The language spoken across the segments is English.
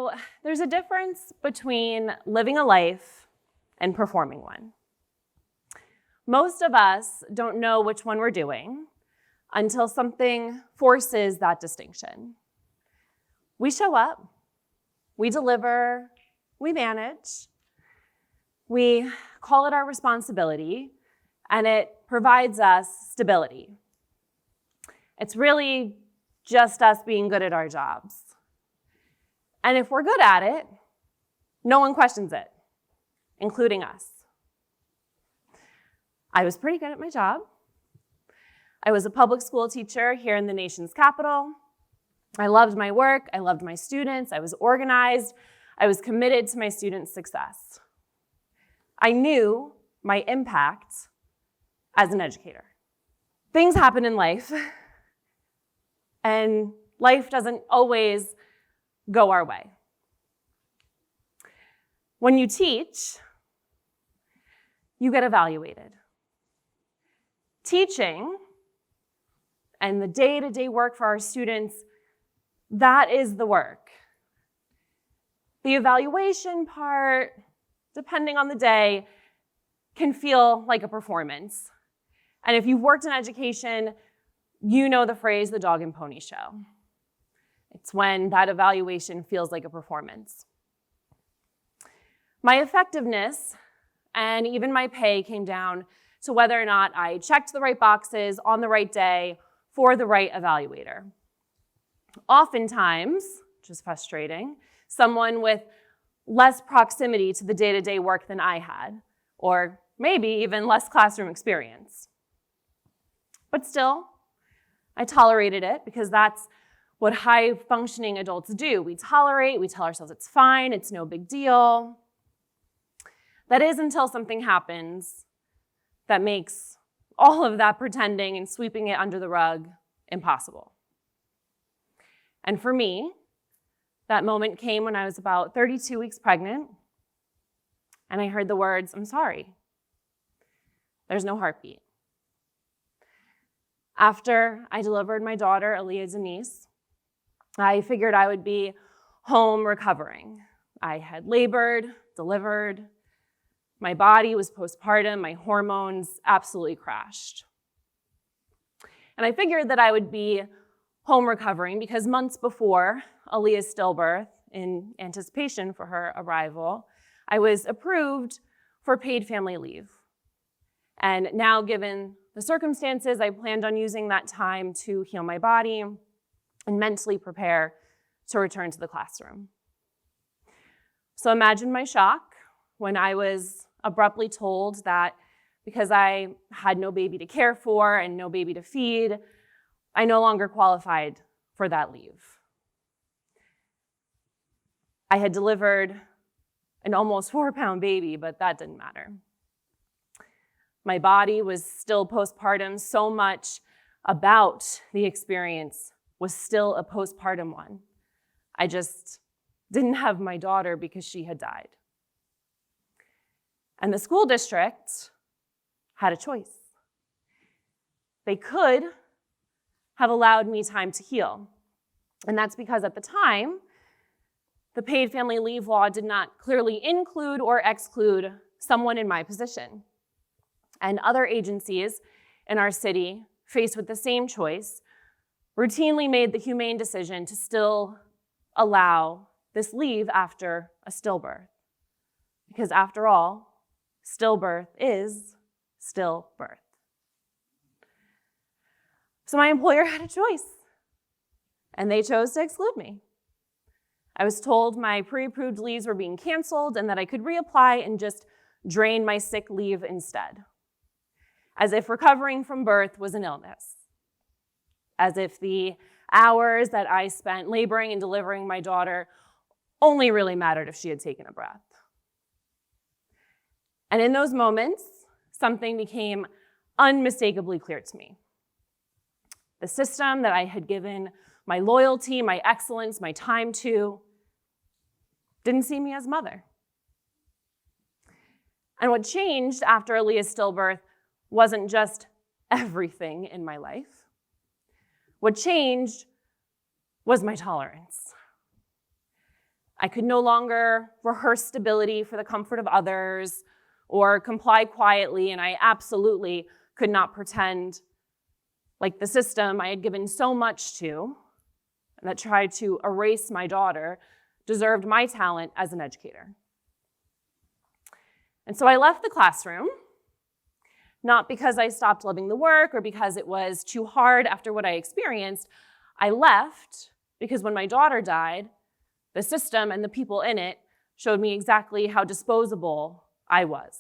So there's a difference between living a life and performing one. Most of us don't know which one we're doing until something forces that distinction. We show up, we deliver, we manage, we call it our responsibility, and it provides us stability. It's really just us being good at our jobs. And if we're good at it, no one questions it, including us. I was pretty good at my job. I was a public school teacher here in the nation's capital. I loved my work, I loved my students, I was organized, I was committed to my students' success. I knew my impact as an educator. Things happen in life, and life doesn't always go our way. When you teach, you get evaluated. Teaching and the day-to-day work for our students, that is the work. The evaluation part, depending on the day, can feel like a performance. And if you've worked in education, you know the phrase, the dog and pony show. It's when that evaluation feels like a performance. My effectiveness and even my pay came down to whether or not I checked the right boxes on the right day for the right evaluator. Oftentimes, which is frustrating, someone with less proximity to the day-to-day work than I had, or maybe even less classroom experience. But still, I tolerated it because that's what high-functioning adults do. We tolerate, we tell ourselves it's fine, it's no big deal. That is until something happens that makes all of that pretending and sweeping it under the rug impossible. And for me, that moment came when I was about 32 weeks pregnant, and I heard the words, "I'm sorry." There's no heartbeat. After I delivered my daughter, Aaliyah Denise, I figured I would be home recovering. I had labored, delivered. My body was postpartum, my hormones absolutely crashed. And I figured that I would be home recovering because months before Aliyah's stillbirth, in anticipation for her arrival, I was approved for paid family leave. And now, given the circumstances, I planned on using that time to heal my body and mentally prepare to return to the classroom. So imagine my shock when I was abruptly told that because I had no baby to care for and no baby to feed, I no longer qualified for that leave. I had delivered an almost 4-pound baby, but that didn't matter. My body was still postpartum. So much about the experience was still a postpartum one. I just didn't have my daughter because she had died. And the school district had a choice. They could have allowed me time to heal. And that's because at the time, the paid family leave law did not clearly include or exclude someone in my position. And other agencies in our city, faced with the same choice, routinely made the humane decision to still allow this leave after a stillbirth. Because after all, stillbirth is stillbirth. So my employer had a choice, and they chose to exclude me. I was told my pre-approved leaves were being canceled and that I could reapply and just drain my sick leave instead. As if recovering from birth was an illness. As if the hours that I spent laboring and delivering my daughter only really mattered if she had taken a breath. And in those moments, something became unmistakably clear to me. The system that I had given my loyalty, my excellence, my time to, didn't see me as mother. And what changed after Aliyah's stillbirth wasn't just everything in my life. What changed was my tolerance. I could no longer rehearse stability for the comfort of others or comply quietly, and I absolutely could not pretend like the system I had given so much to and that tried to erase my daughter deserved my talent as an educator. And so I left the classroom, not because I stopped loving the work or because it was too hard after what I experienced. I left because when my daughter died, the system and the people in it showed me exactly how disposable I was.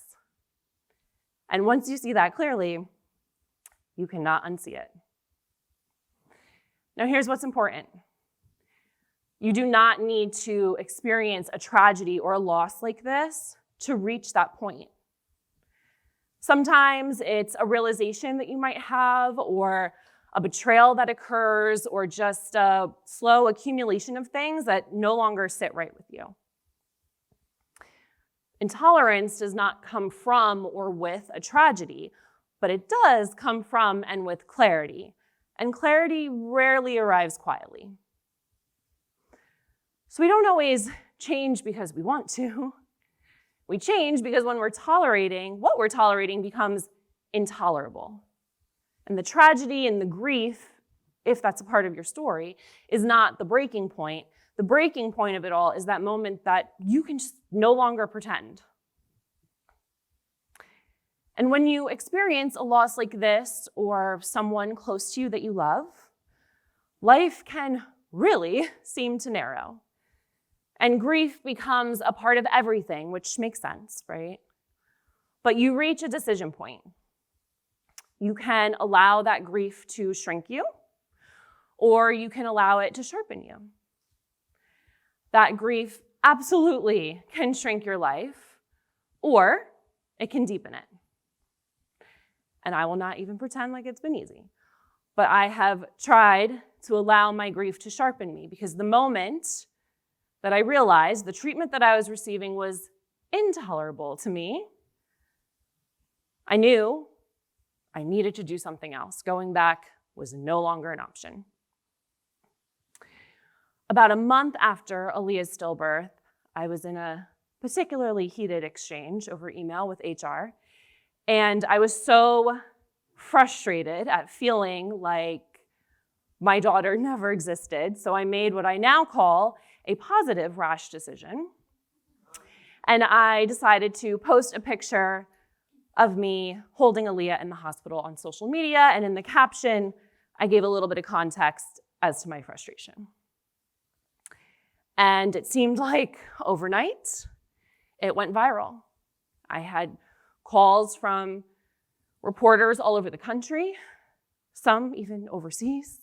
And once you see that clearly, you cannot unsee it. Now, here's what's important. You do not need to experience a tragedy or a loss like this to reach that point. Sometimes it's a realization that you might have, or a betrayal that occurs, or just a slow accumulation of things that no longer sit right with you. Intolerance does not come from or with a tragedy, but it does come from and with clarity. And clarity rarely arrives quietly. So we don't always change because we want to. We change because when we're tolerating, what we're tolerating becomes intolerable. And the tragedy and the grief, if that's a part of your story, is not the breaking point. The breaking point of it all is that moment that you can just no longer pretend. And when you experience a loss like this or someone close to you that you love, life can really seem to narrow. And grief becomes a part of everything, which makes sense, right? But you reach a decision point. You can allow that grief to shrink you, or you can allow it to sharpen you. That grief absolutely can shrink your life, or it can deepen it. And I will not even pretend like it's been easy. But I have tried to allow my grief to sharpen me, because the moment that I realized the treatment that I was receiving was intolerable to me, I knew I needed to do something else. Going back was no longer an option. About a month after Aliyah's stillbirth, I was in a particularly heated exchange over email with HR, and I was so frustrated at feeling like my daughter never existed, so I made what I now call a positive rash decision. And I decided to post a picture of me holding Aliyah in the hospital on social media, and in the caption, I gave a little bit of context as to my frustration. And it seemed like overnight, it went viral. I had calls from reporters all over the country, some even overseas.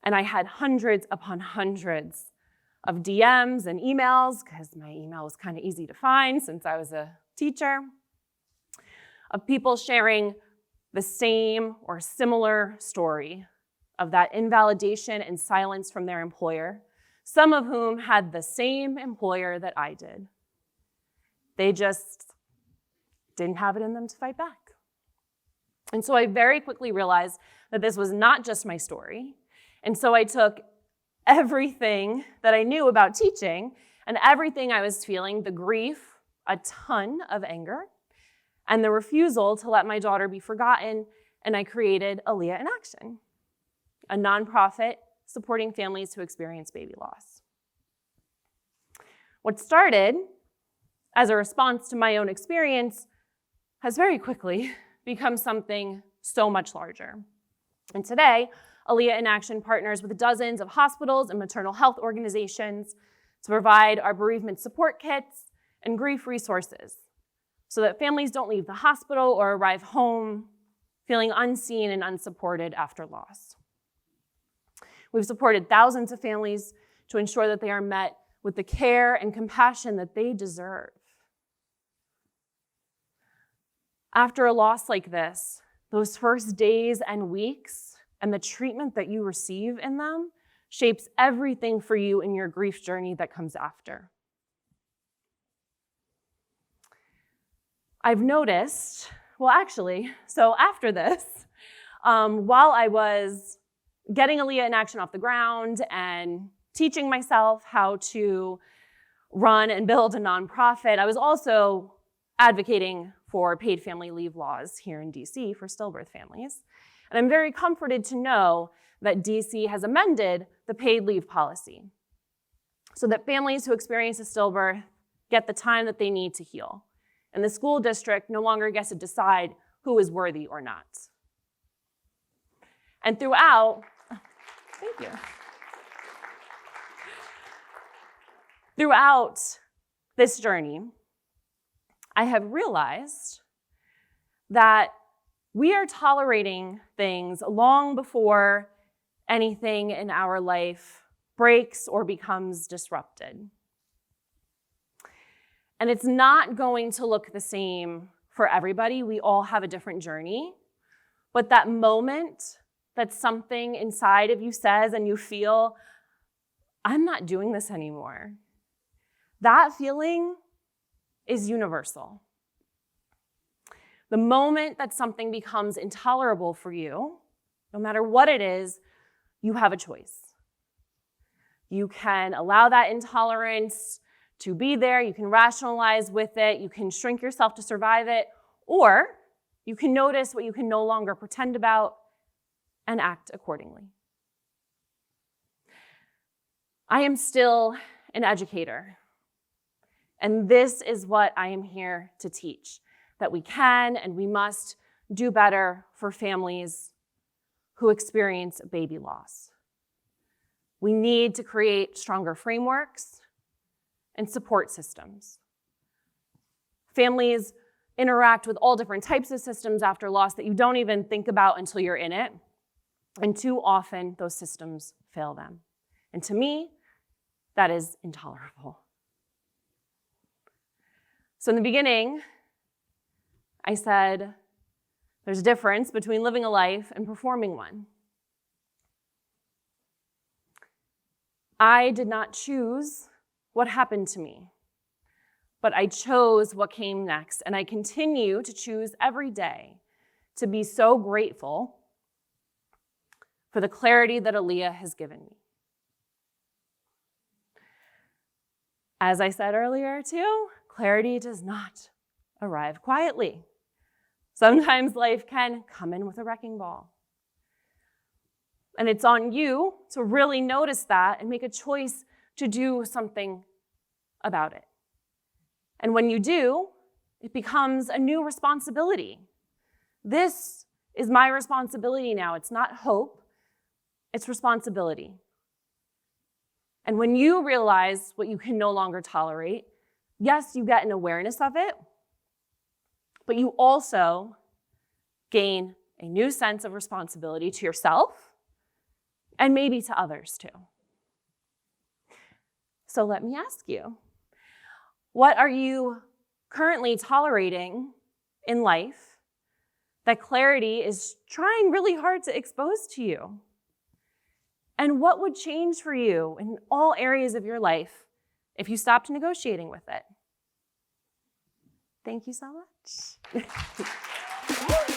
And I had hundreds upon hundreds of DMs and emails, because my email was kind of easy to find since I was a teacher, of people sharing the same or similar story of that invalidation and silence from their employer, some of whom had the same employer that I did. They just didn't have it in them to fight back. And so I very quickly realized that this was not just my story. And so I took everything that I knew about teaching and everything I was feeling, the grief, a ton of anger, and the refusal to let my daughter be forgotten, and I created Aliyah in Action, a nonprofit supporting families who experience baby loss. What started as a response to my own experience has very quickly become something so much larger. And today, Aliyah in Action partners with dozens of hospitals and maternal health organizations to provide our bereavement support kits and grief resources so that families don't leave the hospital or arrive home feeling unseen and unsupported after loss. We've supported thousands of families to ensure that they are met with the care and compassion that they deserve. After a loss like this, those first days and weeks and the treatment that you receive in them shapes everything for you in your grief journey that comes after. I've noticed, so after this, while I was getting Aliyah in Action off the ground and teaching myself how to run and build a nonprofit, I was also advocating for paid family leave laws here in DC for stillbirth families. And I'm very comforted to know that DC has amended the paid leave policy so that families who experience a stillbirth get the time that they need to heal. And the school district no longer gets to decide who is worthy or not. And throughout, thank you. Throughout this journey, I have realized that we are tolerating things long before anything in our life breaks or becomes disrupted. And it's not going to look the same for everybody. We all have a different journey. But that moment that something inside of you says and you feel, I'm not doing this anymore, that feeling is universal. The moment that something becomes intolerable for you, no matter what it is, you have a choice. You can allow that intolerance to be there, you can rationalize with it, you can shrink yourself to survive it, or you can notice what you can no longer pretend about and act accordingly. I am still an educator, and this is what I am here to teach, that we can and we must do better for families who experience baby loss. We need to create stronger frameworks and support systems. Families interact with all different types of systems after loss that you don't even think about until you're in it. And too often, those systems fail them. And to me, that is intolerable. So in the beginning, I said, there's a difference between living a life and performing one. I did not choose what happened to me, but I chose what came next, and I continue to choose every day to be so grateful for the clarity that Aliyah has given me. As I said earlier too, clarity does not arrive quietly. Sometimes life can come in with a wrecking ball. And it's on you to really notice that and make a choice to do something about it. And when you do, it becomes a new responsibility. This is my responsibility now. It's not hope, it's responsibility. And when you realize what you can no longer tolerate, yes, you get an awareness of it, but you also gain a new sense of responsibility to yourself and maybe to others too. So let me ask you, what are you currently tolerating in life that clarity is trying really hard to expose to you? And what would change for you in all areas of your life if you stopped negotiating with it? Thank you so much.